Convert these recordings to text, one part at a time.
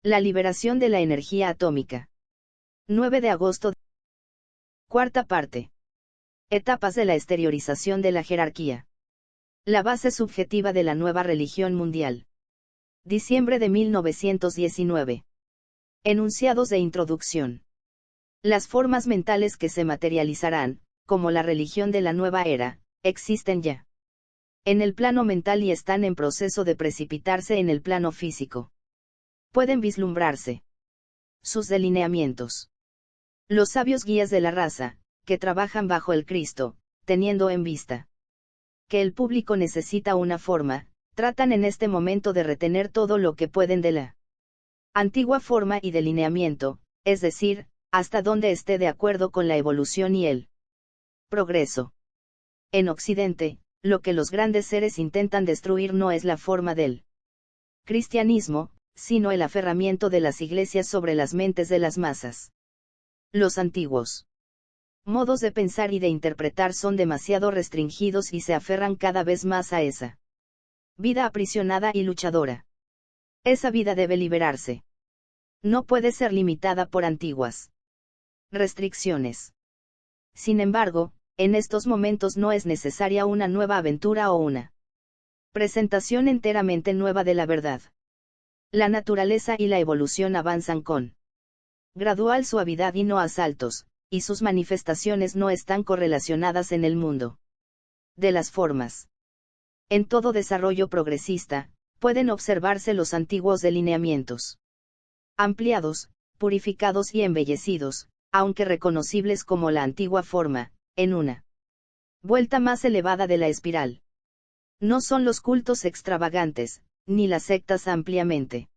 La liberación de la energía atómica. 9 de agosto. Cuarta parte. Etapas de la exteriorización de la jerarquía. La base subjetiva de la nueva religión mundial. Diciembre de 1919. Enunciados de introducción. Las formas mentales que se materializarán, como la religión de la nueva era, existen ya en el plano mental y están en proceso de precipitarse en el plano físico. Pueden vislumbrarse sus delineamientos. Los sabios guías de la raza, que trabajan bajo el Cristo, teniendo en vista que el público necesita una forma, tratan en este momento de retener todo lo que pueden de la antigua forma y delineamiento, es decir, hasta donde esté de acuerdo con la evolución y el progreso. En Occidente, lo que los grandes seres intentan destruir no es la forma del cristianismo, sino el aferramiento de las iglesias sobre las mentes de las masas. Los antiguos modos de pensar y de interpretar son demasiado restringidos y se aferran cada vez más a esa vida aprisionada y luchadora. Esa vida debe liberarse. No puede ser limitada por antiguas restricciones. Sin embargo, en estos momentos no es necesaria una nueva aventura o una presentación enteramente nueva de la verdad. La naturaleza y la evolución avanzan con gradual suavidad y no a saltos, y sus manifestaciones no están correlacionadas en el mundo de las formas. En todo desarrollo progresista, pueden observarse los antiguos delineamientos ampliados, purificados y embellecidos, aunque reconocibles como la antigua forma, en una vuelta más elevada de la espiral. No son los cultos extravagantes, ni las sectas ampliamente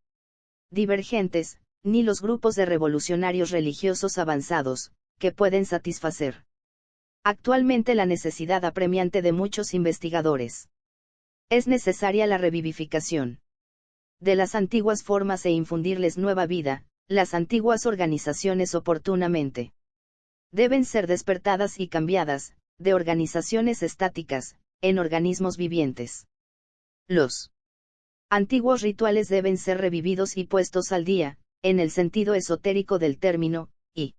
divergentes, ni los grupos de revolucionarios religiosos avanzados, que pueden satisfacer actualmente la necesidad apremiante de muchos investigadores. Es necesaria la revivificación de las antiguas formas e infundirles nueva vida. Las antiguas organizaciones oportunamente deben ser despertadas y cambiadas, de organizaciones estáticas, en organismos vivientes. Los antiguos rituales deben ser revividos y puestos al día, en el sentido esotérico del término, y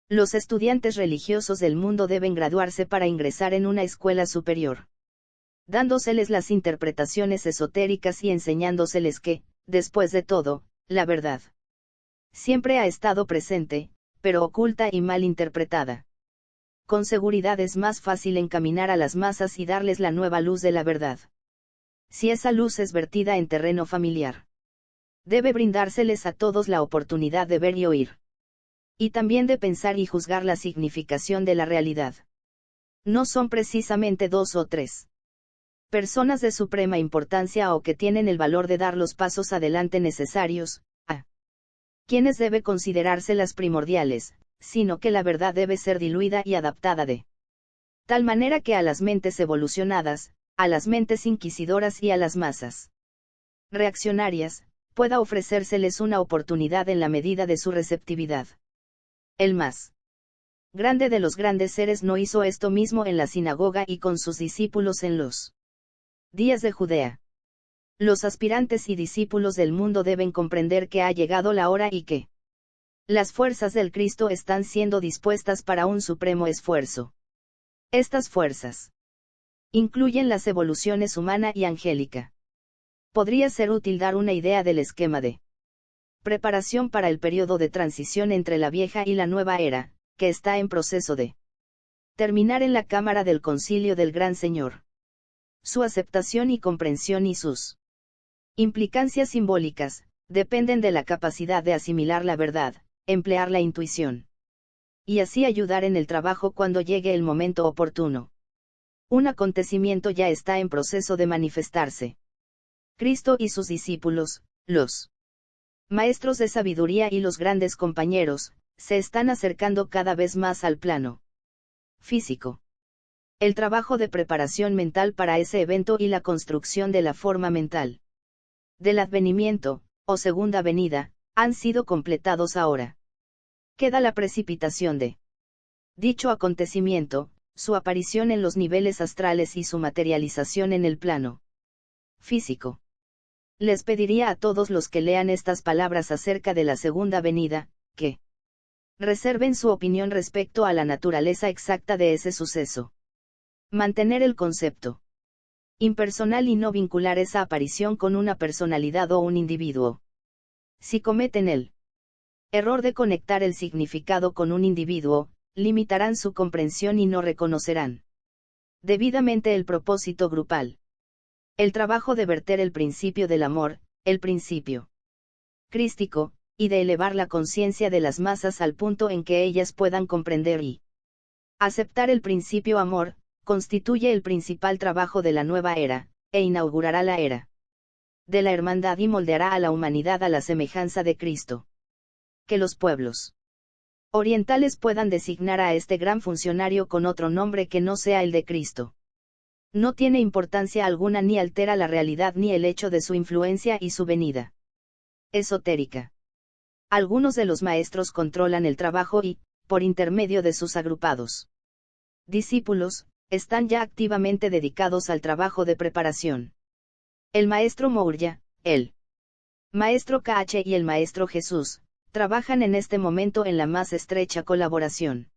los estudiantes religiosos del mundo deben graduarse para ingresar en una escuela superior, dándoseles las interpretaciones esotéricas y enseñándoseles que, después de todo, la verdad siempre ha estado presente, pero oculta y mal interpretada. Con seguridad es más fácil encaminar a las masas y darles la nueva luz de la verdad. Si esa luz es vertida en terreno familiar, debe brindárseles a todos la oportunidad de ver y oír. Y también de pensar y juzgar la significación de la realidad. No son precisamente 2 o 3 personas de suprema importancia o que tienen el valor de dar los pasos adelante necesarios, quienes debe considerarse las primordiales, sino que la verdad debe ser diluida y adaptada de tal manera que a las mentes evolucionadas, a las mentes inquisidoras y a las masas reaccionarias, pueda ofrecérseles una oportunidad en la medida de su receptividad. El más grande de los grandes seres no hizo esto mismo en la sinagoga y con sus discípulos en los días de Judea. Los aspirantes y discípulos del mundo deben comprender que ha llegado la hora y que las fuerzas del Cristo están siendo dispuestas para un supremo esfuerzo. Estas fuerzas incluyen las evoluciones humana y angélica. Podría ser útil dar una idea del esquema de preparación para el periodo de transición entre la vieja y la nueva era, que está en proceso de terminar en la cámara del concilio del Gran Señor. Su aceptación y comprensión y sus implicancias simbólicas, dependen de la capacidad de asimilar la verdad, emplear la intuición y así ayudar en el trabajo cuando llegue el momento oportuno. Un acontecimiento ya está en proceso de manifestarse. Cristo y sus discípulos, los maestros de sabiduría y los grandes compañeros, se están acercando cada vez más al plano físico. El trabajo de preparación mental para ese evento y la construcción de la forma mental del advenimiento, o segunda venida, han sido completados ahora. Queda la precipitación de dicho acontecimiento, su aparición en los niveles astrales y su materialización en el plano físico. les pediría a todos los que lean estas palabras acerca de la segunda venida, que reserven su opinión respecto a la naturaleza exacta de ese suceso. Mantener el concepto impersonal y no vincular esa aparición con una personalidad o un individuo. Si cometen el error de conectar el significado con un individuo, limitarán su comprensión y no reconocerán debidamente el propósito grupal. El trabajo de verter el principio del amor, el principio crístico, y de elevar la conciencia de las masas al punto en que ellas puedan comprender y aceptar el principio amor, constituye el principal trabajo de la nueva era, e inaugurará la era de la hermandad y moldeará a la humanidad a la semejanza de Cristo. Que los pueblos orientales puedan designar a este gran funcionario con otro nombre que no sea el de Cristo. No tiene importancia alguna ni altera la realidad ni el hecho de su influencia y su venida esotérica. Algunos de los maestros controlan el trabajo y, por intermedio de sus agrupados discípulos, están ya activamente dedicados al trabajo de preparación. El maestro Mourya, el maestro KH y el maestro Jesús, trabajan en este momento en la más estrecha colaboración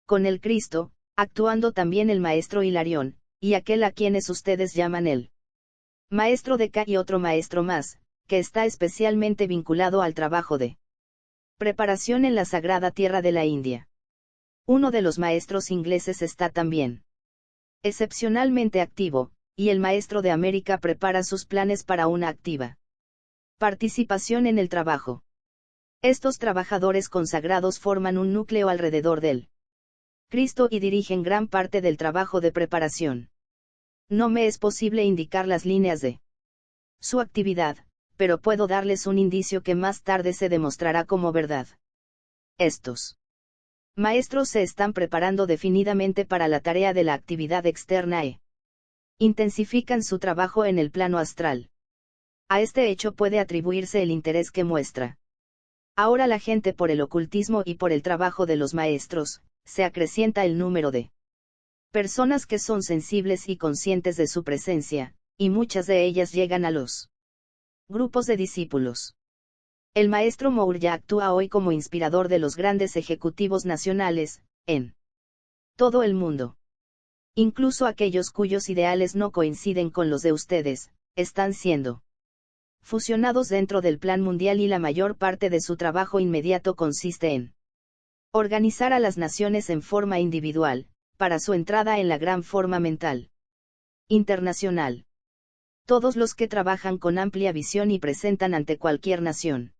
con el Cristo, actuando también el maestro Hilarión, y aquel a quienes ustedes llaman el maestro de K y otro maestro más, que está especialmente vinculado al trabajo de preparación en la sagrada tierra de la India. Uno de los maestros ingleses está también excepcionalmente activo, y el maestro de América prepara sus planes para una activa participación en el trabajo. Estos trabajadores consagrados forman un núcleo alrededor del Cristo y dirigen gran parte del trabajo de preparación. No me es posible indicar las líneas de su actividad, pero puedo darles un indicio que más tarde se demostrará como verdad. Estos maestros se están preparando definidamente para la tarea de la actividad externa e intensifican su trabajo en el plano astral. A este hecho puede atribuirse el interés que muestra ahora la gente por el ocultismo y por el trabajo de los maestros, se acrecienta el número de personas que son sensibles y conscientes de su presencia, y muchas de ellas llegan a los grupos de discípulos. El maestro Mourya actúa hoy como inspirador de los grandes ejecutivos nacionales, en todo el mundo. Incluso aquellos cuyos ideales no coinciden con los de ustedes, están siendo fusionados dentro del plan mundial y la mayor parte de su trabajo inmediato consiste en organizar a las naciones en forma individual, para su entrada en la gran forma mental internacional. Todos los que trabajan con amplia visión y presentan ante cualquier nación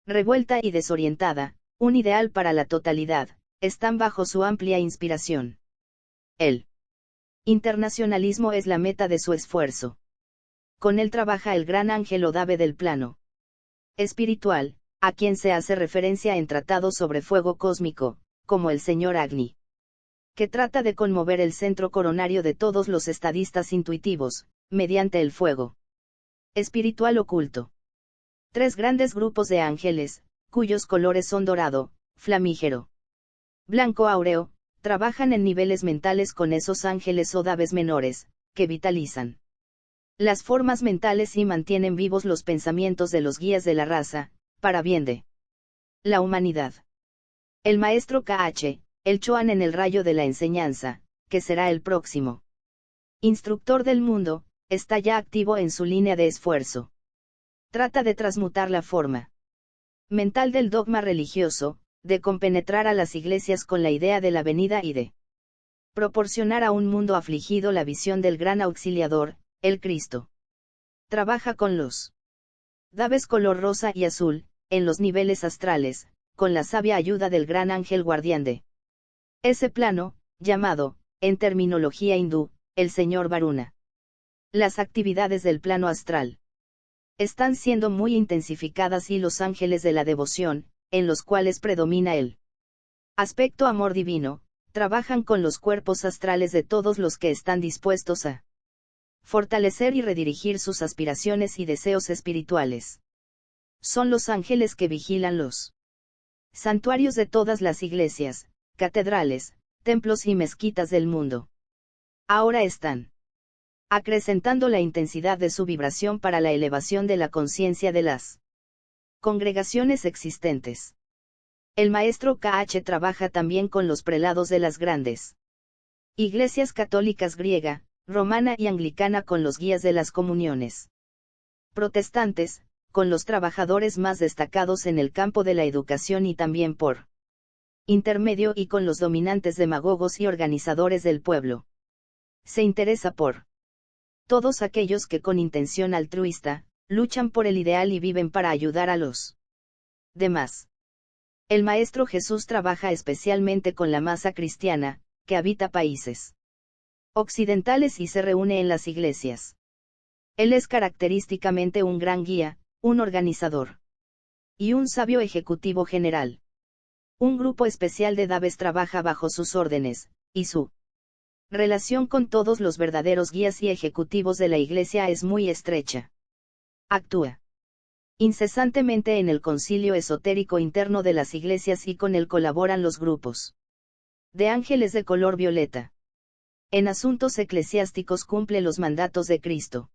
revuelta y desorientada, un ideal para la totalidad, están bajo su amplia inspiración. El internacionalismo es la meta de su esfuerzo. Con él trabaja el gran ángel Odave del plano espiritual, a quien se hace referencia en tratados sobre fuego cósmico, como el señor Agni, que trata de conmover el centro coronario de todos los estadistas intuitivos, mediante el fuego espiritual oculto. Tres grandes grupos de ángeles, cuyos colores son dorado, flamígero, blanco áureo, trabajan en niveles mentales con esos ángeles Odaves menores, que vitalizan las formas mentales y mantienen vivos los pensamientos de los guías de la raza, para bien de la humanidad. El maestro KH, el Choan en el rayo de la enseñanza, que será el próximo instructor del mundo, está ya activo en su línea de esfuerzo. Trata de transmutar la forma mental del dogma religioso, de compenetrar a las iglesias con la idea de la venida y de proporcionar a un mundo afligido la visión del gran auxiliador, el Cristo. Trabaja con los Daves color rosa y azul, en los niveles astrales, con la sabia ayuda del gran ángel guardián de ese plano, llamado, en terminología hindú, el señor Varuna. Las actividades del plano astral están siendo muy intensificadas y los ángeles de la devoción, en los cuales predomina el aspecto amor divino, trabajan con los cuerpos astrales de todos los que están dispuestos a fortalecer y redirigir sus aspiraciones y deseos espirituales. Son los ángeles que vigilan los santuarios de todas las iglesias, catedrales, templos y mezquitas del mundo. Ahora están acrecentando la intensidad de su vibración para la elevación de la conciencia de las congregaciones existentes. El maestro KH trabaja también con los prelados de las grandes iglesias católicas griega, romana y anglicana, con los guías de las comuniones protestantes, con los trabajadores más destacados en el campo de la educación y también por intermedio y con los dominantes demagogos y organizadores del pueblo. Se interesa por todos aquellos que con intención altruista, luchan por el ideal y viven para ayudar a los demás. El Maestro Jesús trabaja especialmente con la masa cristiana, que habita países occidentales y se reúne en las iglesias. Él es característicamente un gran guía, un organizador y un sabio ejecutivo general. Un grupo especial de Daves trabaja bajo sus órdenes, y su relación con todos los verdaderos guías y ejecutivos de la Iglesia es muy estrecha. Actúa incesantemente en el concilio esotérico interno de las iglesias y con él colaboran los grupos de ángeles de color violeta. En asuntos eclesiásticos cumple los mandatos de Cristo,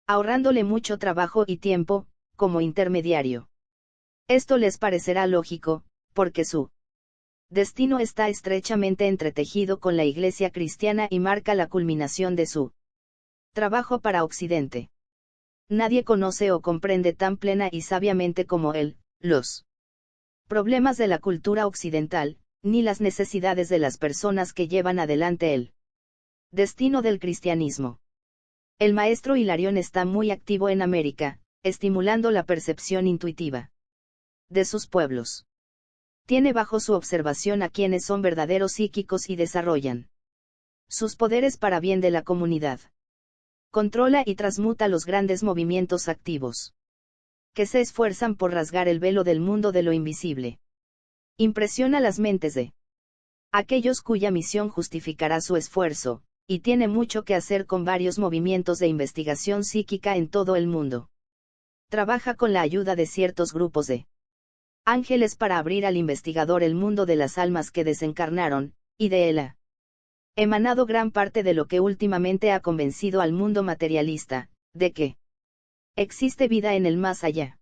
ahorrándole mucho trabajo y tiempo, como intermediario. Esto les parecerá lógico, porque su destino está estrechamente entretejido con la Iglesia cristiana y marca la culminación de su trabajo para Occidente. Nadie conoce o comprende tan plena y sabiamente como él, los problemas de la cultura occidental, ni las necesidades de las personas que llevan adelante el destino del cristianismo. El maestro Hilarión está muy activo en América, estimulando la percepción intuitiva de sus pueblos. Tiene bajo su observación a quienes son verdaderos psíquicos y desarrollan sus poderes para bien de la comunidad. Controla y transmuta los grandes movimientos activos que se esfuerzan por rasgar el velo del mundo de lo invisible. Impresiona las mentes de aquellos cuya misión justificará su esfuerzo, y tiene mucho que hacer con varios movimientos de investigación psíquica en todo el mundo. Trabaja con la ayuda de ciertos grupos de ángeles para abrir al investigador el mundo de las almas que desencarnaron, y de él ha emanado gran parte de lo que últimamente ha convencido al mundo materialista, de que existe vida en el más allá.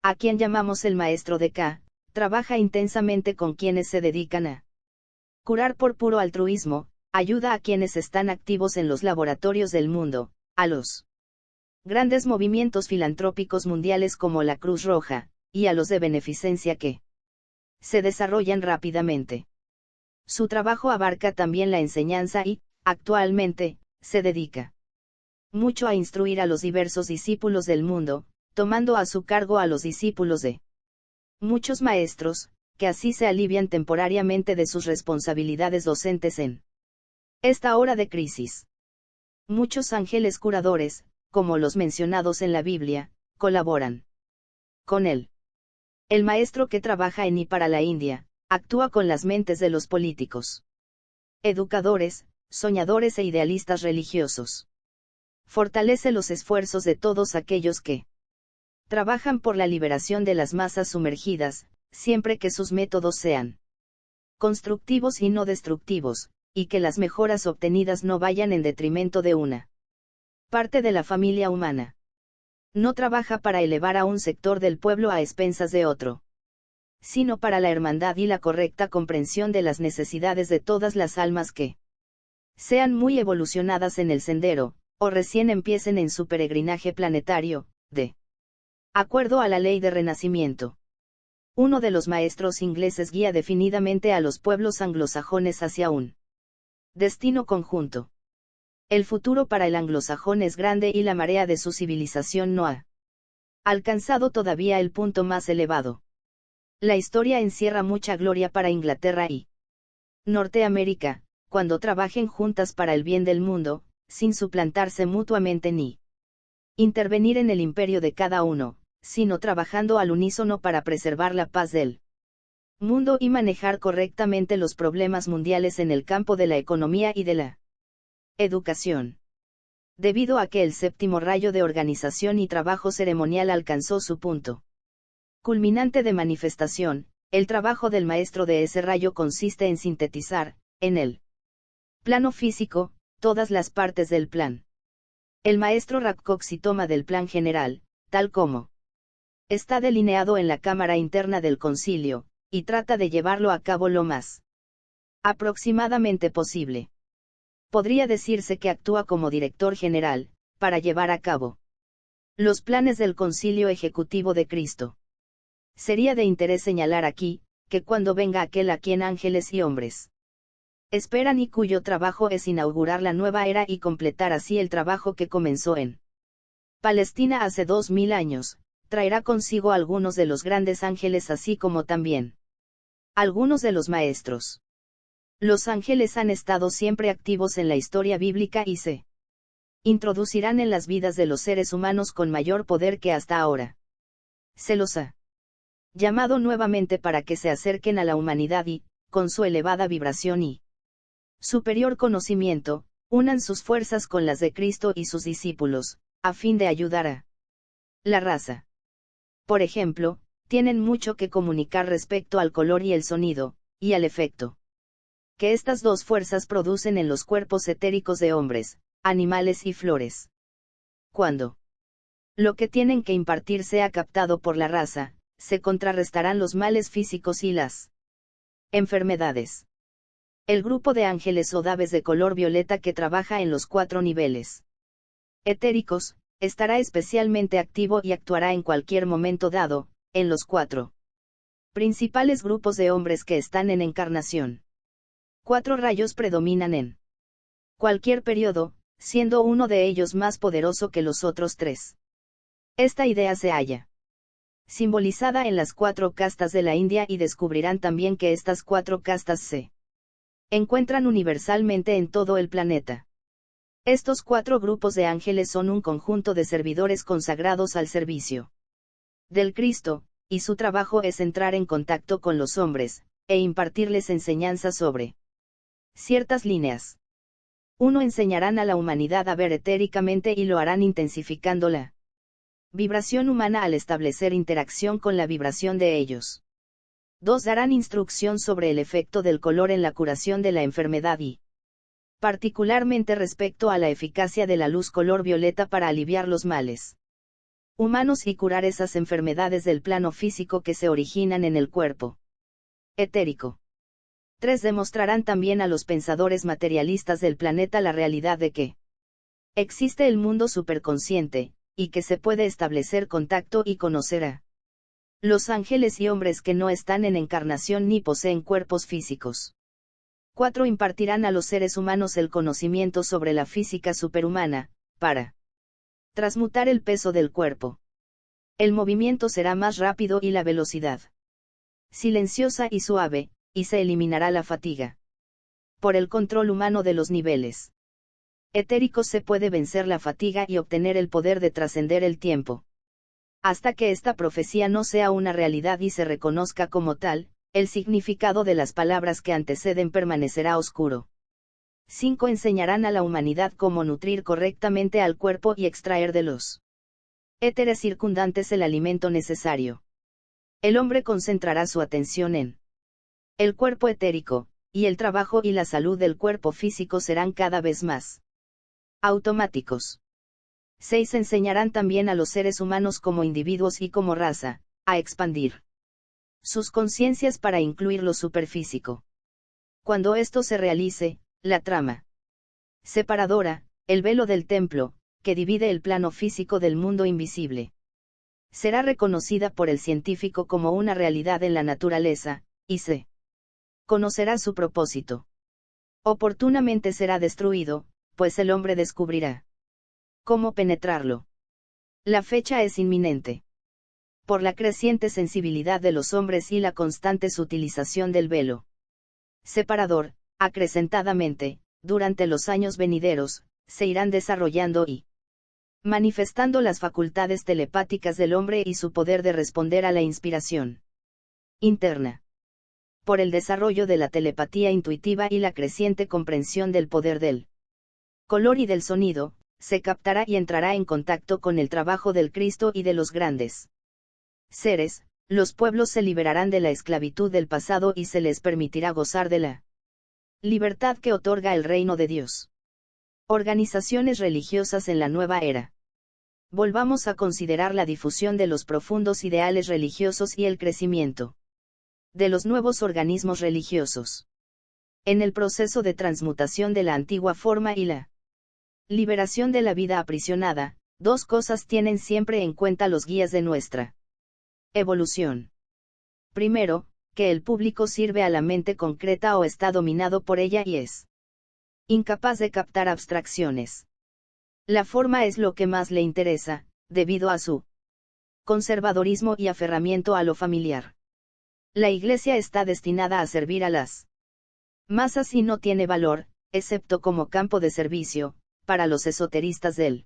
A quien llamamos el maestro de K, trabaja intensamente con quienes se dedican a curar por puro altruismo, ayuda a quienes están activos en los laboratorios del mundo, a los grandes movimientos filantrópicos mundiales como la Cruz Roja, y a los de beneficencia que se desarrollan rápidamente. Su trabajo abarca también la enseñanza y, actualmente, se dedica mucho a instruir a los diversos discípulos del mundo, tomando a su cargo a los discípulos de muchos maestros, que así se alivian temporariamente de sus responsabilidades docentes en esta hora de crisis. Muchos ángeles curadores, como los mencionados en la Biblia, colaboran con él. El maestro que trabaja en y para la India, actúa con las mentes de los políticos, educadores, soñadores e idealistas religiosos. Fortalece los esfuerzos de todos aquellos que trabajan por la liberación de las masas sumergidas, siempre que sus métodos sean constructivos y no destructivos, y que las mejoras obtenidas no vayan en detrimento de una parte de la familia humana. No trabaja para elevar a un sector del pueblo a expensas de otro, sino para la hermandad y la correcta comprensión de las necesidades de todas las almas que sean muy evolucionadas en el sendero, o recién empiecen en su peregrinaje planetario, de acuerdo a la ley de renacimiento. Uno de los maestros ingleses guía definidamente a los pueblos anglosajones hacia un destino conjunto. El futuro para el anglosajón es grande y la marea de su civilización no ha alcanzado todavía el punto más elevado. La historia encierra mucha gloria para Inglaterra y Norteamérica, cuando trabajen juntas para el bien del mundo, sin suplantarse mutuamente ni intervenir en el imperio de cada uno, sino trabajando al unísono para preservar la paz del mundo y manejar correctamente los problemas mundiales en el campo de la economía y de la educación. Debido a que el séptimo rayo de organización y trabajo ceremonial alcanzó su punto culminante de manifestación, el trabajo del maestro de ese rayo consiste en sintetizar, en el plano físico, todas las partes del plan El maestro Rakkoczy toma del plan general, tal como está delineado en la cámara interna del concilio, y trata de llevarlo a cabo lo más aproximadamente posible. Podría decirse que actúa como director general, para llevar a cabo los planes del Concilio Ejecutivo de Cristo. Sería de interés señalar aquí, que cuando venga aquel a quien ángeles y hombres esperan y cuyo trabajo es inaugurar la nueva era y completar así el trabajo que comenzó en Palestina hace 2000 años, traerá consigo algunos de los grandes ángeles así como también algunos de los maestros. Los ángeles han estado siempre activos en la historia bíblica y se introducirán en las vidas de los seres humanos con mayor poder que hasta ahora. Se los ha llamado nuevamente para que se acerquen a la humanidad y, con su elevada vibración y superior conocimiento, unan sus fuerzas con las de Cristo y sus discípulos, a fin de ayudar a la raza. Por ejemplo, tienen mucho que comunicar respecto al color y el sonido, y al efecto que estas dos fuerzas producen en los cuerpos etéricos de hombres, animales y flores. Cuando lo que tienen que impartir sea captado por la raza, se contrarrestarán los males físicos y las enfermedades. El grupo de ángeles o daves de color violeta que trabaja en los 4 niveles etéricos, estará especialmente activo y actuará en cualquier momento dado, en los 4 principales grupos de hombres que están en encarnación. 4 rayos predominan en cualquier periodo, siendo uno de ellos más poderoso que los otros 3. Esta idea se halla simbolizada en las 4 castas de la India y descubrirán también que estas 4 castas se encuentran universalmente en todo el planeta. Estos 4 grupos de ángeles son un conjunto de servidores consagrados al servicio del Cristo, y su trabajo es entrar en contacto con los hombres, e impartirles enseñanzas sobre ciertas líneas. Uno, enseñarán a la humanidad a ver etéricamente y lo harán intensificando la vibración humana al establecer interacción con la vibración de ellos. 2. Darán instrucción sobre el efecto del color en la curación de la enfermedad y, particularmente respecto a la eficacia de la luz color violeta para aliviar los males humanos y curar esas enfermedades del plano físico que se originan en el cuerpo etérico. 3. Demostrarán también a los pensadores materialistas del planeta la realidad de que existe el mundo superconsciente, y que se puede establecer contacto y conocer a los ángeles y hombres que no están en encarnación ni poseen cuerpos físicos. 4. Impartirán a los seres humanos el conocimiento sobre la física superhumana, para transmutar el peso del cuerpo. El movimiento será más rápido y la velocidad silenciosa y suave, y se eliminará la fatiga. Por el control humano de los niveles etéricos se puede vencer la fatiga y obtener el poder de trascender el tiempo. Hasta que esta profecía no sea una realidad y se reconozca como tal, el significado de las palabras que anteceden permanecerá oscuro. 5. Enseñarán a la humanidad cómo nutrir correctamente al cuerpo y extraer de los éteres circundantes el alimento necesario. El hombre concentrará su atención en el cuerpo etérico, y el trabajo y la salud del cuerpo físico serán cada vez más automáticos. 6. Enseñarán también a los seres humanos como individuos y como raza, a expandir sus conciencias para incluir lo superfísico. Cuando esto se realice, la trama separadora, el velo del templo, que divide el plano físico del mundo invisible, será reconocida por el científico como una realidad en la naturaleza, y se conocerá su propósito. Oportunamente será destruido, pues el hombre descubrirá cómo penetrarlo. La fecha es inminente. Por la creciente sensibilidad de los hombres y la constante utilización del velo separador, acrecentadamente, durante los años venideros, se irán desarrollando y manifestando las facultades telepáticas del hombre y su poder de responder a la inspiración interna. Por el desarrollo de la telepatía intuitiva y la creciente comprensión del poder del color y del sonido, se captará y entrará en contacto con el trabajo del Cristo y de los grandes seres, los pueblos se liberarán de la esclavitud del pasado y se les permitirá gozar de la libertad que otorga el reino de Dios. Organizaciones religiosas en la nueva era. Volvamos a considerar la difusión de los profundos ideales religiosos y el crecimiento de los nuevos organismos religiosos. En el proceso de transmutación de la antigua forma y la liberación de la vida aprisionada, dos cosas tienen siempre en cuenta los guías de nuestra evolución. Primero, que el público sirve a la mente concreta o está dominado por ella y es incapaz de captar abstracciones. La forma es lo que más le interesa, debido a su conservadorismo y aferramiento a lo familiar. La Iglesia está destinada a servir a las masas y no tiene valor, excepto como campo de servicio, para los esoteristas del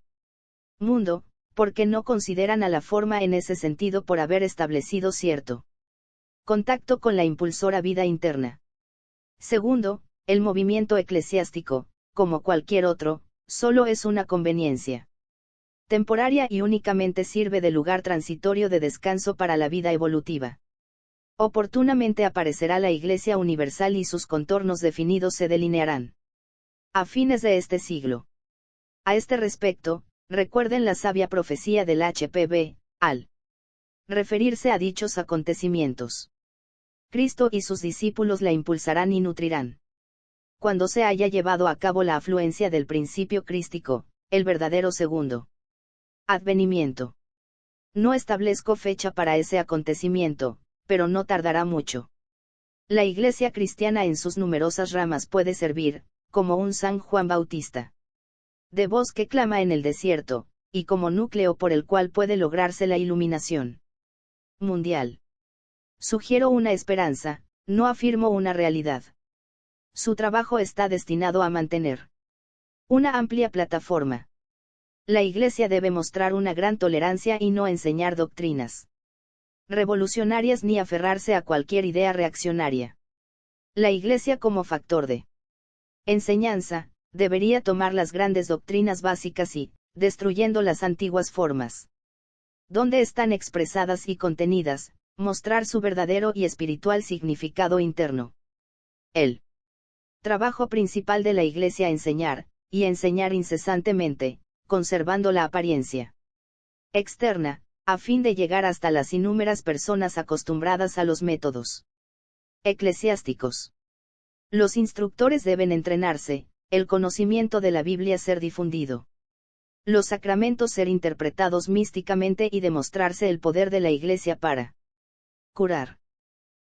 mundo, porque no consideran a la forma en ese sentido por haber establecido cierto contacto con la impulsora vida interna. Segundo, el movimiento eclesiástico, como cualquier otro, solo es una conveniencia temporaria y únicamente sirve de lugar transitorio de descanso para la vida evolutiva. Oportunamente aparecerá la Iglesia Universal y sus contornos definidos se delinearán a fines de este siglo. A este respecto, recuerden la sabia profecía del HPB, al referirse a dichos acontecimientos. Cristo y sus discípulos la impulsarán y nutrirán. Cuando se haya llevado a cabo la afluencia del principio crístico, el verdadero segundo advenimiento. No establezco fecha para ese acontecimiento, pero no tardará mucho. La Iglesia cristiana en sus numerosas ramas puede servir, como un San Juan Bautista de voz que clama en el desierto, y como núcleo por el cual puede lograrse la iluminación mundial. Sugiero una esperanza, no afirmo una realidad. Su trabajo está destinado a mantener una amplia plataforma. La Iglesia debe mostrar una gran tolerancia y no enseñar doctrinas revolucionarias ni aferrarse a cualquier idea reaccionaria. La Iglesia como factor de enseñanza, debería tomar las grandes doctrinas básicas y, destruyendo las antiguas formas donde están expresadas y contenidas, mostrar su verdadero y espiritual significado interno. El trabajo principal de la Iglesia enseñar, y enseñar incesantemente, conservando la apariencia externa, a fin de llegar hasta las inúmeras personas acostumbradas a los métodos eclesiásticos. Los instructores deben entrenarse, el conocimiento de la Biblia ser difundido, los sacramentos ser interpretados místicamente y demostrarse el poder de la Iglesia para curar.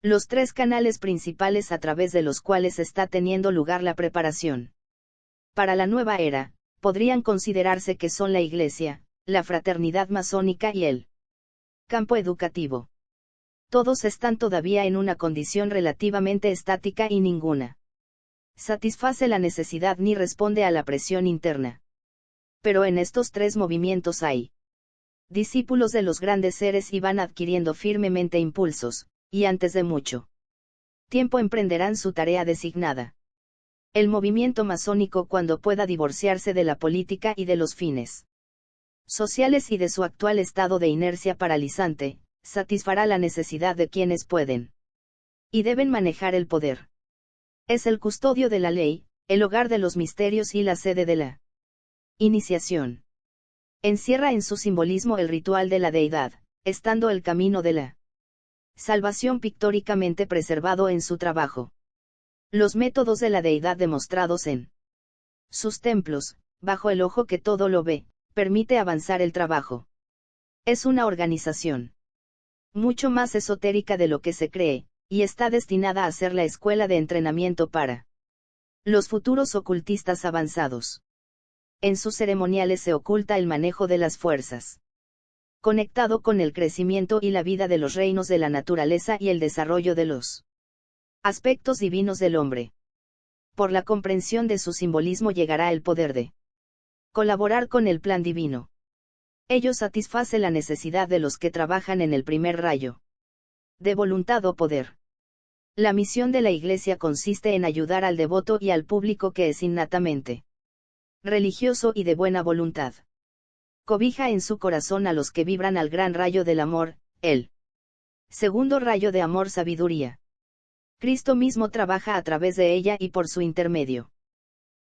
Los tres canales principales a través de los cuales está teniendo lugar la preparación para la nueva era, podrían considerarse que son la Iglesia, la fraternidad masónica y el campo educativo. Todos están todavía en una condición relativamente estática y ninguna satisface la necesidad ni responde a la presión interna. Pero en estos tres movimientos hay discípulos de los grandes seres y van adquiriendo firmemente impulsos, y antes de mucho tiempo emprenderán su tarea designada. El movimiento masónico, cuando pueda divorciarse de la política y de los fines sociales y de su actual estado de inercia paralizante, satisfará la necesidad de quienes pueden y deben manejar el poder. Es el custodio de la ley, el hogar de los misterios y la sede de la iniciación. Encierra en su simbolismo el ritual de la deidad, estando el camino de la salvación pictóricamente preservado en su trabajo. Los métodos de la deidad demostrados en sus templos, bajo el ojo que todo lo ve, permite avanzar el trabajo. Es una organización mucho más esotérica de lo que se cree, y está destinada a ser la escuela de entrenamiento para los futuros ocultistas avanzados. En sus ceremoniales se oculta el manejo de las fuerzas, conectado con el crecimiento y la vida de los reinos de la naturaleza y el desarrollo de los aspectos divinos del hombre. Por la comprensión de su simbolismo llegará el poder de colaborar con el plan divino. Ello satisface la necesidad de los que trabajan en el primer rayo de voluntad o poder. La misión de la Iglesia consiste en ayudar al devoto y al público que es innatamente religioso y de buena voluntad. Cobija en su corazón a los que vibran al gran rayo del amor, el segundo rayo de amor sabiduría. Cristo mismo trabaja a través de ella y por su intermedio.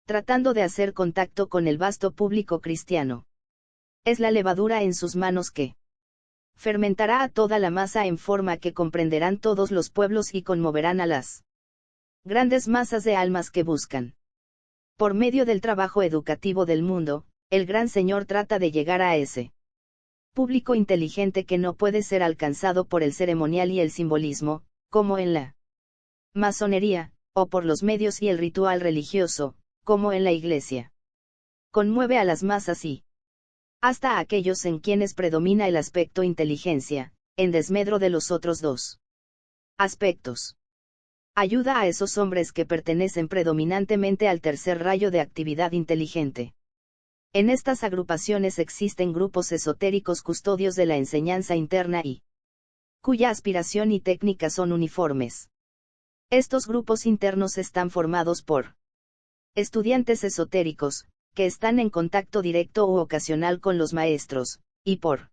tratando de hacer contacto con el vasto público cristiano. Es la levadura en sus manos que fermentará a toda la masa en forma que comprenderán todos los pueblos y conmoverán a las grandes masas de almas que buscan. Por medio del trabajo educativo del mundo, el Gran Señor trata de llegar a ese público inteligente que no puede ser alcanzado por el ceremonial y el simbolismo, como en la masonería, o por los medios y el ritual religioso, como en la Iglesia. Conmueve a las masas y hasta a aquellos en quienes predomina el aspecto inteligencia, en desmedro de los otros dos aspectos. Ayuda a esos hombres que pertenecen predominantemente al tercer rayo de actividad inteligente. En estas agrupaciones existen grupos esotéricos custodios de la enseñanza interna y cuya aspiración y técnica son uniformes. Estos grupos internos están formados por estudiantes esotéricos, que están en contacto directo u ocasional con los maestros, y por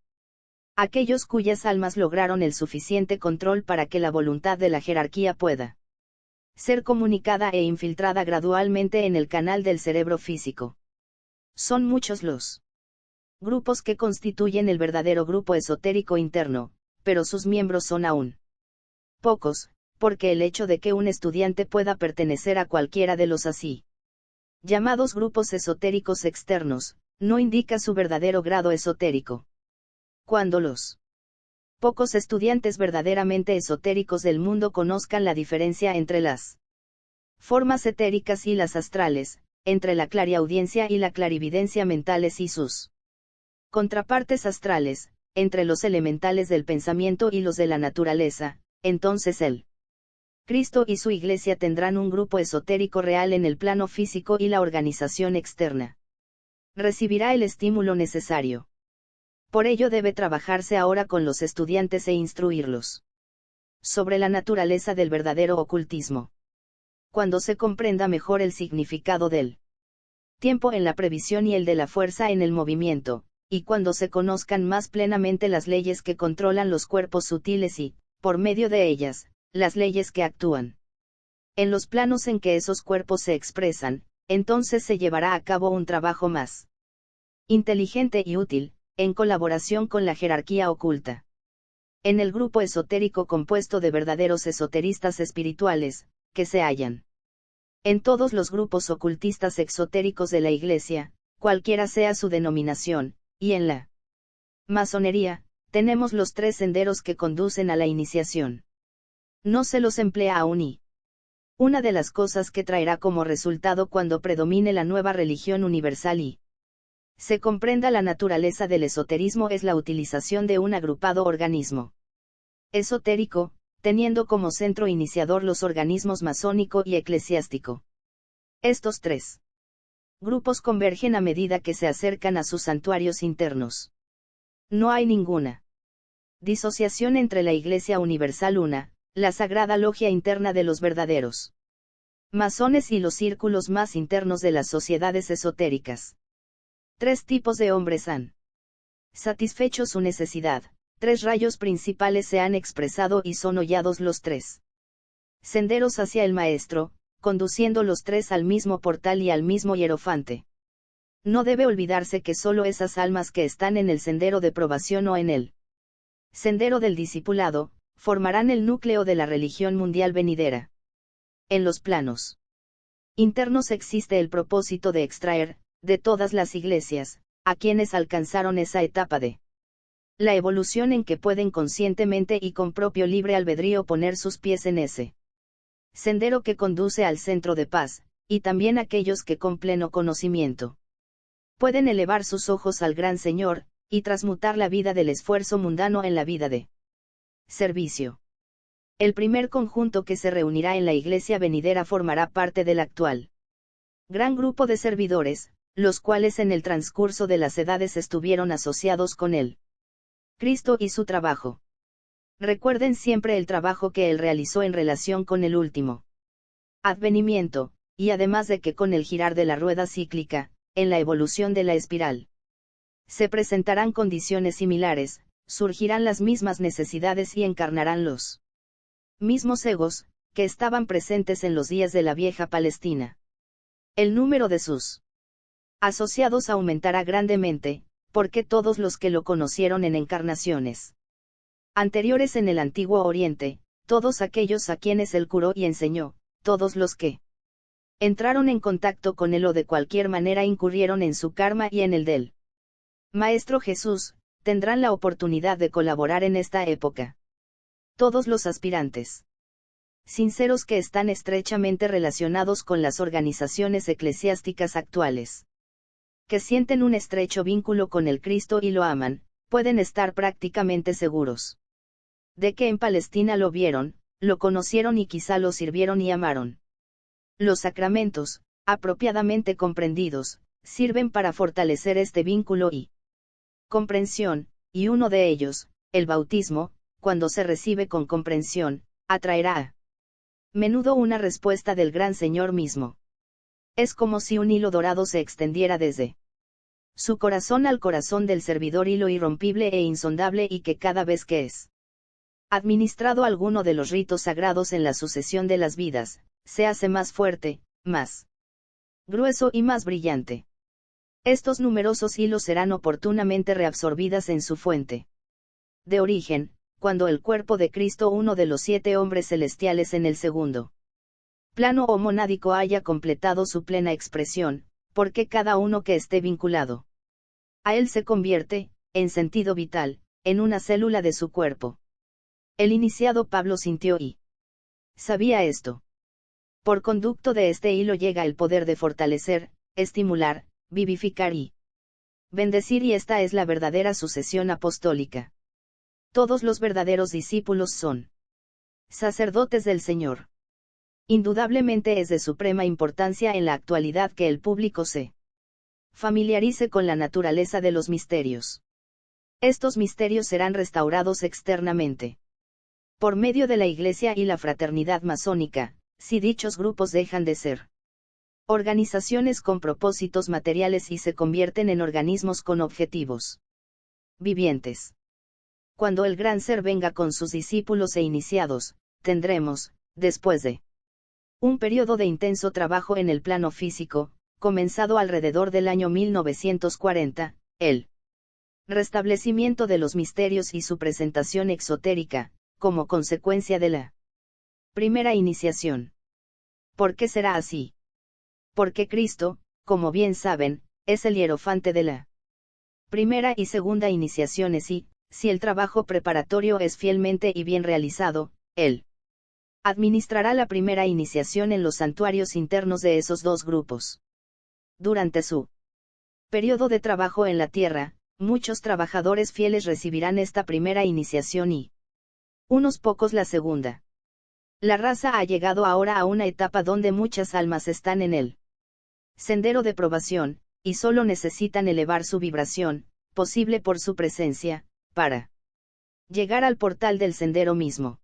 aquellos cuyas almas lograron el suficiente control para que la voluntad de la jerarquía pueda ser comunicada e infiltrada gradualmente en el canal del cerebro físico. Son muchos los grupos que constituyen el verdadero grupo esotérico interno, pero sus miembros son aún pocos, porque el hecho de que un estudiante pueda pertenecer a cualquiera de los así llamados grupos esotéricos externos, no indica su verdadero grado esotérico. Cuando los pocos estudiantes verdaderamente esotéricos del mundo conozcan la diferencia entre las formas etéricas y las astrales, entre la clariaudiencia y la clarividencia mentales y sus contrapartes astrales, entre los elementales del pensamiento y los de la naturaleza, entonces el Cristo y su Iglesia tendrán un grupo esotérico real en el plano físico y la organización externa recibirá el estímulo necesario. Por ello debe trabajarse ahora con los estudiantes e instruirlos sobre la naturaleza del verdadero ocultismo. Cuando se comprenda mejor el significado del tiempo en la previsión y el de la fuerza en el movimiento, y cuando se conozcan más plenamente las leyes que controlan los cuerpos sutiles y, por medio de ellas, las leyes que actúan en los planos en que esos cuerpos se expresan, entonces se llevará a cabo un trabajo más inteligente y útil, en colaboración con la jerarquía oculta. En el grupo esotérico compuesto de verdaderos esoteristas espirituales, que se hallan en todos los grupos ocultistas exotéricos de la Iglesia, cualquiera sea su denominación, y en la masonería, tenemos los 3 senderos que conducen a la iniciación. No se los emplea aún y una de las cosas que traerá como resultado cuando predomine la nueva religión universal y se comprenda la naturaleza del esoterismo es la utilización de un agrupado organismo esotérico, teniendo como centro iniciador los organismos masónico y eclesiástico. Estos 3 grupos convergen a medida que se acercan a sus santuarios internos. No hay ninguna disociación entre la Iglesia Universal Una, la Sagrada Logia interna de los verdaderos masones y los círculos más internos de las sociedades esotéricas. 3 tipos de hombres han satisfecho su necesidad, 3 rayos principales se han expresado y son hollados los 3 senderos hacia el Maestro, conduciendo los 3 al mismo portal y al mismo hierofante. No debe olvidarse que solo esas almas que están en el sendero de probación o en el sendero del discipulado, formarán el núcleo de la religión mundial venidera. En los planos internos existe el propósito de extraer, de todas las iglesias, a quienes alcanzaron esa etapa de la evolución en que pueden conscientemente y con propio libre albedrío poner sus pies en ese sendero que conduce al centro de paz, y también aquellos que con pleno conocimiento pueden elevar sus ojos al Gran Señor, y transmutar la vida del esfuerzo mundano en la vida de servicio. El primer conjunto que se reunirá en la iglesia venidera formará parte del actual gran grupo de servidores, los cuales en el transcurso de las edades estuvieron asociados con él. Cristo y su trabajo. Recuerden siempre el trabajo que él realizó en relación con el último advenimiento, y además de que con el girar de la rueda cíclica, en la evolución de la espiral, se presentarán condiciones similares, surgirán las mismas necesidades y encarnarán los mismos egos, que estaban presentes en los días de la vieja Palestina. El número de sus asociados aumentará grandemente, porque todos los que lo conocieron en encarnaciones anteriores en el Antiguo Oriente, todos aquellos a quienes él curó y enseñó, todos los que entraron en contacto con él o de cualquier manera incurrieron en su karma y en el del Maestro Jesús, tendrán la oportunidad de colaborar en esta época. Todos los aspirantes sinceros que están estrechamente relacionados con las organizaciones eclesiásticas actuales, que sienten un estrecho vínculo con el Cristo y lo aman, pueden estar prácticamente seguros de que en Palestina lo vieron, lo conocieron y quizá lo sirvieron y amaron. Los sacramentos, apropiadamente comprendidos, sirven para fortalecer este vínculo y comprensión, y uno de ellos, el bautismo, cuando se recibe con comprensión, atraerá a menudo una respuesta del Gran Señor mismo. Es como si un hilo dorado se extendiera desde su corazón al corazón del servidor, hilo irrompible e insondable, y que cada vez que es administrado alguno de los ritos sagrados en la sucesión de las vidas, se hace más fuerte, más grueso y más brillante. Estos numerosos hilos serán oportunamente reabsorbidas en su fuente de origen, cuando el cuerpo de Cristo, uno de los 7 hombres celestiales en el segundo plano o monádico, haya completado su plena expresión, porque cada uno que esté vinculado a él se convierte, en sentido vital, en una célula de su cuerpo. El iniciado Pablo sintió y sabía esto. Por conducto de este hilo llega el poder de fortalecer, estimular, vivificar y bendecir, y esta es la verdadera sucesión apostólica. Todos los verdaderos discípulos son sacerdotes del Señor. Indudablemente es de suprema importancia en la actualidad que el público se familiarice con la naturaleza de los misterios. Estos misterios serán restaurados externamente por medio de la Iglesia y la fraternidad masónica, si dichos grupos dejan de ser organizaciones con propósitos materiales y se convierten en organismos con objetivos vivientes. Cuando el gran ser venga con sus discípulos e iniciados, tendremos, después de un periodo de intenso trabajo en el plano físico, comenzado alrededor del año 1940, el restablecimiento de los misterios y su presentación exotérica, como consecuencia de la primera iniciación. ¿Por qué será así? Porque Cristo, como bien saben, es el hierofante de la primera y segunda iniciaciones y, si el trabajo preparatorio es fielmente y bien realizado, él administrará la primera iniciación en los santuarios internos de esos dos grupos. Durante su periodo de trabajo en la tierra, muchos trabajadores fieles recibirán esta primera iniciación y unos pocos la segunda. La raza ha llegado ahora a una etapa donde muchas almas están en el sendero de probación, y solo necesitan elevar su vibración, posible por su presencia, para llegar al portal del sendero mismo.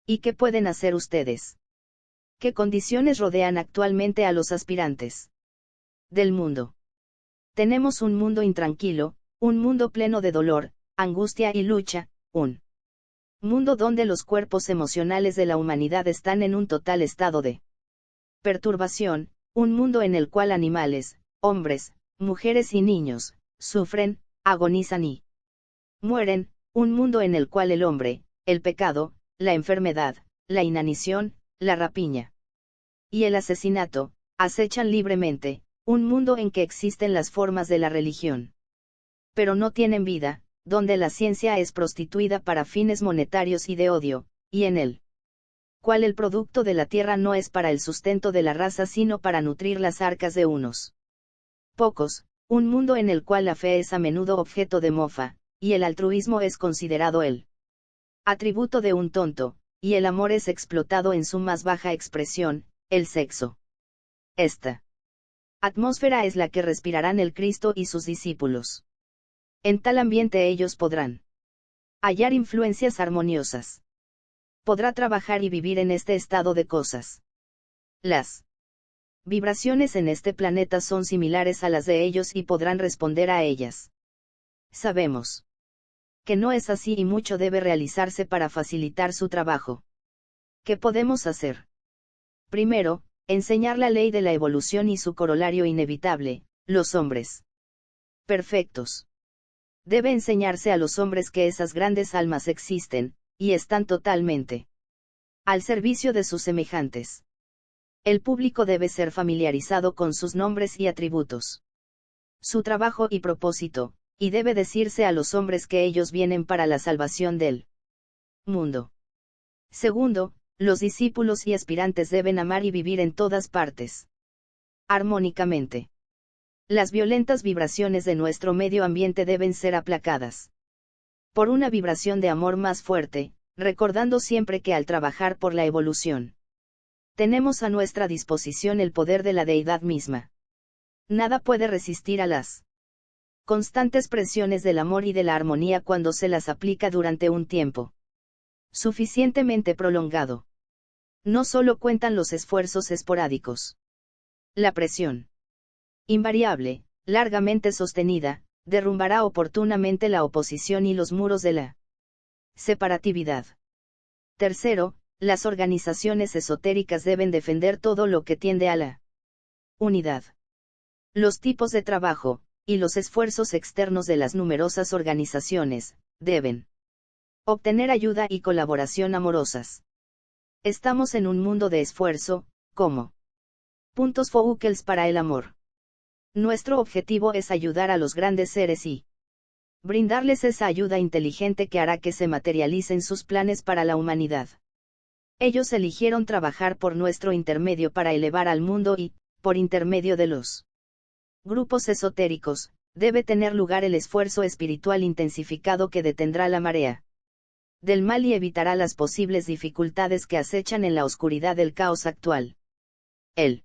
¿Y qué pueden hacer ustedes? ¿Qué condiciones rodean actualmente a los aspirantes del mundo? Tenemos un mundo intranquilo, un mundo pleno de dolor, angustia y lucha, un mundo donde los cuerpos emocionales de la humanidad están en un total estado de perturbación, un mundo en el cual animales, hombres, mujeres y niños, sufren, agonizan y mueren, un mundo en el cual el hombre, el pecado, la enfermedad, la inanición, la rapiña y el asesinato, acechan libremente, un mundo en que existen las formas de la religión, pero no tienen vida, donde la ciencia es prostituida para fines monetarios y de odio, y en el cual el producto de la tierra no es para el sustento de la raza sino para nutrir las arcas de unos pocos, un mundo en el cual la fe es a menudo objeto de mofa, y el altruismo es considerado el atributo de un tonto, y el amor es explotado en su más baja expresión, el sexo. Esta atmósfera es la que respirarán el Cristo y sus discípulos. En tal ambiente ellos podrán hallar influencias armoniosas. Podrá trabajar y vivir en este estado de cosas. Las vibraciones en este planeta son similares a las de ellos y podrán responder a ellas. Sabemos que no es así y mucho debe realizarse para facilitar su trabajo. ¿Qué podemos hacer? Primero, enseñar la ley de la evolución y su corolario inevitable, los hombres perfectos. Debe enseñarse a los hombres que esas grandes almas existen, y están totalmente al servicio de sus semejantes. El público debe ser familiarizado con sus nombres y atributos, su trabajo y propósito, y debe decirse a los hombres que ellos vienen para la salvación del mundo. Segundo, los discípulos y aspirantes deben amar y vivir en todas partes armónicamente. Las violentas vibraciones de nuestro medio ambiente deben ser aplacadas por una vibración de amor más fuerte, recordando siempre que al trabajar por la evolución, tenemos a nuestra disposición el poder de la deidad misma. Nada puede resistir a las constantes presiones del amor y de la armonía cuando se las aplica durante un tiempo suficientemente prolongado. No solo cuentan los esfuerzos esporádicos. La presión invariable, largamente sostenida, derrumbará oportunamente la oposición y los muros de la separatividad. Tercero, las organizaciones esotéricas deben defender todo lo que tiende a la unidad. Los tipos de trabajo, y los esfuerzos externos de las numerosas organizaciones, deben obtener ayuda y colaboración amorosas. Estamos en un mundo de esfuerzo, como puntos focales para el amor. Nuestro objetivo es ayudar a los grandes seres y brindarles esa ayuda inteligente que hará que se materialicen sus planes para la humanidad. Ellos eligieron trabajar por nuestro intermedio para elevar al mundo y, por intermedio de los grupos esotéricos, debe tener lugar el esfuerzo espiritual intensificado que detendrá la marea del mal y evitará las posibles dificultades que acechan en la oscuridad del caos actual. El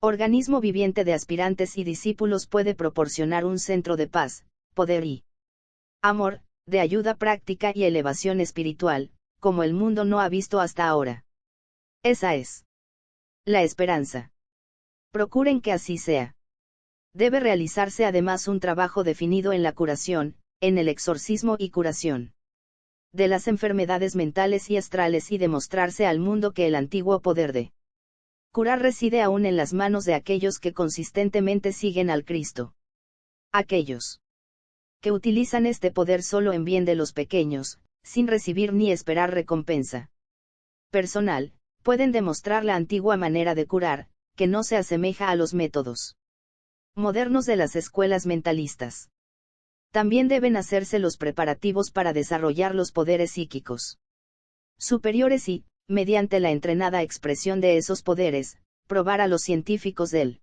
organismo viviente de aspirantes y discípulos puede proporcionar un centro de paz, poder y amor, de ayuda práctica y elevación espiritual, como el mundo no ha visto hasta ahora. Esa es la esperanza. Procuren que así sea. Debe realizarse además un trabajo definido en la curación, en el exorcismo y curación de las enfermedades mentales y astrales y demostrarse al mundo que el antiguo poder de curar reside aún en las manos de aquellos que consistentemente siguen al Cristo. Aquellos que utilizan este poder solo en bien de los pequeños, sin recibir ni esperar recompensa personal, pueden demostrar la antigua manera de curar, que no se asemeja a los métodos modernos de las escuelas mentalistas. También deben hacerse los preparativos para desarrollar los poderes psíquicos superiores y, mediante la entrenada expresión de esos poderes, probar a los científicos del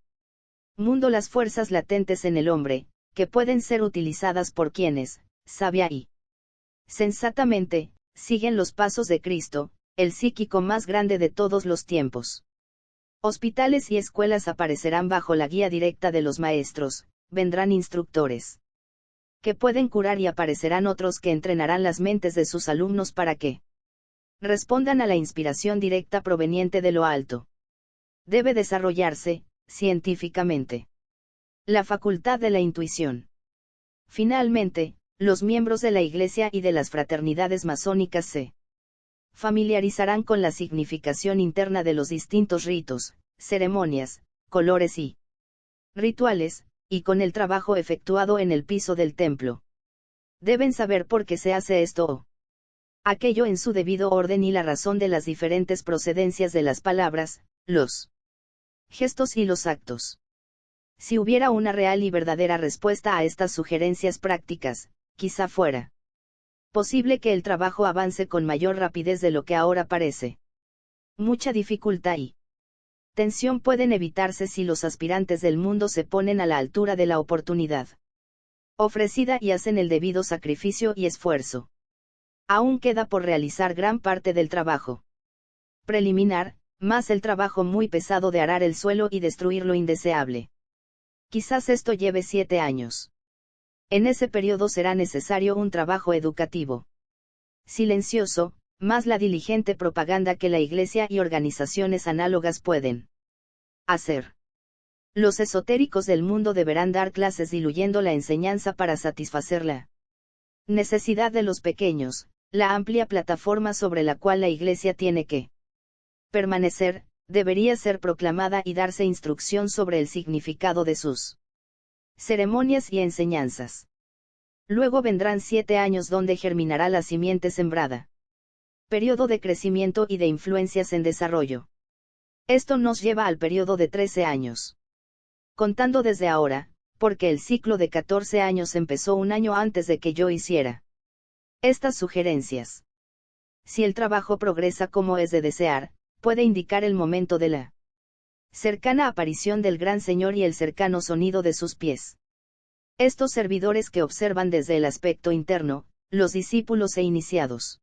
mundo las fuerzas latentes en el hombre, que pueden ser utilizadas por quienes, sabia y sensatamente, siguen los pasos de Cristo, el psíquico más grande de todos los tiempos. Hospitales y escuelas aparecerán bajo la guía directa de los maestros, vendrán instructores que pueden curar y aparecerán otros que entrenarán las mentes de sus alumnos para que respondan a la inspiración directa proveniente de lo alto. Debe desarrollarse, científicamente, la facultad de la intuición. Finalmente, los miembros de la Iglesia y de las fraternidades masónicas se familiarizarán con la significación interna de los distintos ritos, ceremonias, colores y rituales, y con el trabajo efectuado en el piso del templo. Deben saber por qué se hace esto o aquello en su debido orden y la razón de las diferentes procedencias de las palabras, los gestos y los actos. Si hubiera una real y verdadera respuesta a estas sugerencias prácticas, quizá fuera posible que el trabajo avance con mayor rapidez de lo que ahora parece. Mucha dificultad y tensión pueden evitarse si los aspirantes del mundo se ponen a la altura de la oportunidad ofrecida y hacen el debido sacrificio y esfuerzo. Aún queda por realizar gran parte del trabajo preliminar, más el trabajo muy pesado de arar el suelo y destruir lo indeseable. Quizás esto lleve 7 años. En ese periodo será necesario un trabajo educativo silencioso, más la diligente propaganda que la Iglesia y organizaciones análogas pueden hacer. Los esotéricos del mundo deberán dar clases diluyendo la enseñanza para satisfacer la necesidad de los pequeños, la amplia plataforma sobre la cual la Iglesia tiene que permanecer, debería ser proclamada y darse instrucción sobre el significado de sus ceremonias y enseñanzas. Luego vendrán 7 años donde germinará la simiente sembrada. Periodo de crecimiento y de influencias en desarrollo. Esto nos lleva al periodo de 13 años. Contando desde ahora, porque el ciclo de 14 años empezó un año antes de que yo hiciera estas sugerencias. Si el trabajo progresa como es de desear, puede indicar el momento de la cercana aparición del Gran Señor y el cercano sonido de sus pies. Estos servidores que observan desde el aspecto interno, los discípulos e iniciados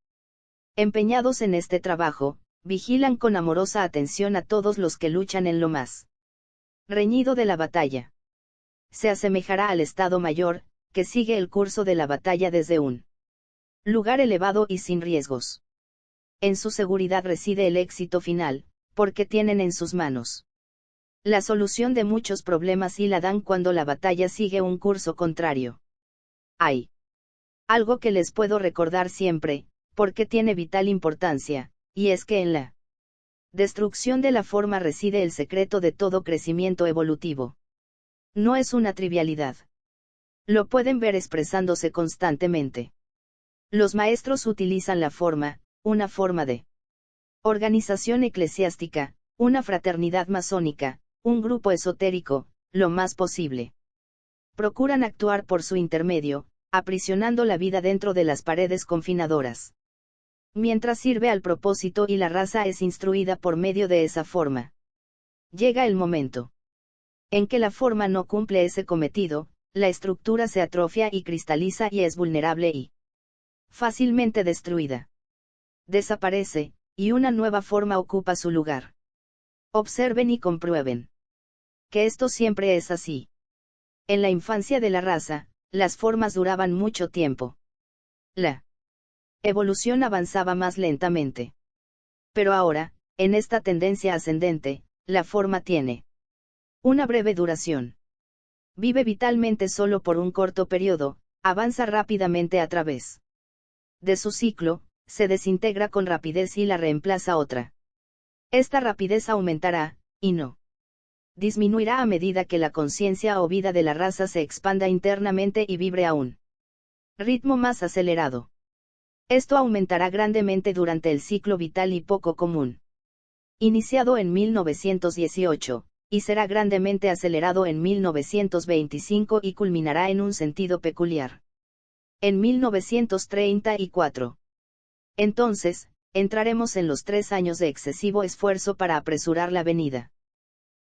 empeñados en este trabajo, vigilan con amorosa atención a todos los que luchan en lo más reñido de la batalla. Se asemejará al Estado Mayor, que sigue el curso de la batalla desde un lugar elevado y sin riesgos. En su seguridad reside el éxito final, porque tienen en sus manos la solución de muchos problemas y la dan cuando la batalla sigue un curso contrario. Hay algo que les puedo recordar siempre, porque tiene vital importancia, y es que en la destrucción de la forma reside el secreto de todo crecimiento evolutivo. No es una trivialidad. Lo pueden ver expresándose constantemente. Los maestros utilizan la forma, una forma de organización eclesiástica, una fraternidad masónica, un grupo esotérico, lo más posible. Procuran actuar por su intermedio, aprisionando la vida dentro de las paredes confinadoras. Mientras sirve al propósito y la raza es instruida por medio de esa forma. Llega el momento en que la forma no cumple ese cometido, la estructura se atrofia y cristaliza y es vulnerable y fácilmente destruida. Desaparece, y una nueva forma ocupa su lugar. Observen y comprueben que esto siempre es así. En la infancia de la raza, las formas duraban mucho tiempo. La evolución avanzaba más lentamente. Pero ahora, en esta tendencia ascendente, la forma tiene una breve duración. Vive vitalmente solo por un corto periodo, avanza rápidamente a través de su ciclo, se desintegra con rapidez y la reemplaza otra. Esta rapidez aumentará, y no disminuirá a medida que la conciencia o vida de la raza se expanda internamente y vibre a un ritmo más acelerado. Esto aumentará grandemente durante el ciclo vital y poco común, iniciado en 1918, y será grandemente acelerado en 1925 y culminará en un sentido peculiar en 1934. Entonces, entraremos en los 3 años de excesivo esfuerzo para apresurar la venida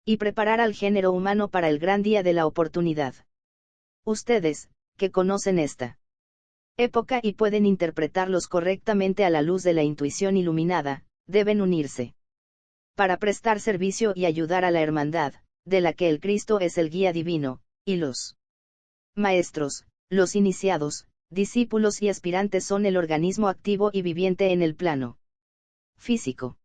y preparar al género humano para el gran día de la oportunidad. Ustedes, que conocen esta época y pueden interpretarlos correctamente a la luz de la intuición iluminada, deben unirse para prestar servicio y ayudar a la hermandad, de la que el Cristo es el guía divino, y los maestros, los iniciados, discípulos y aspirantes son el organismo activo y viviente en el plano físico.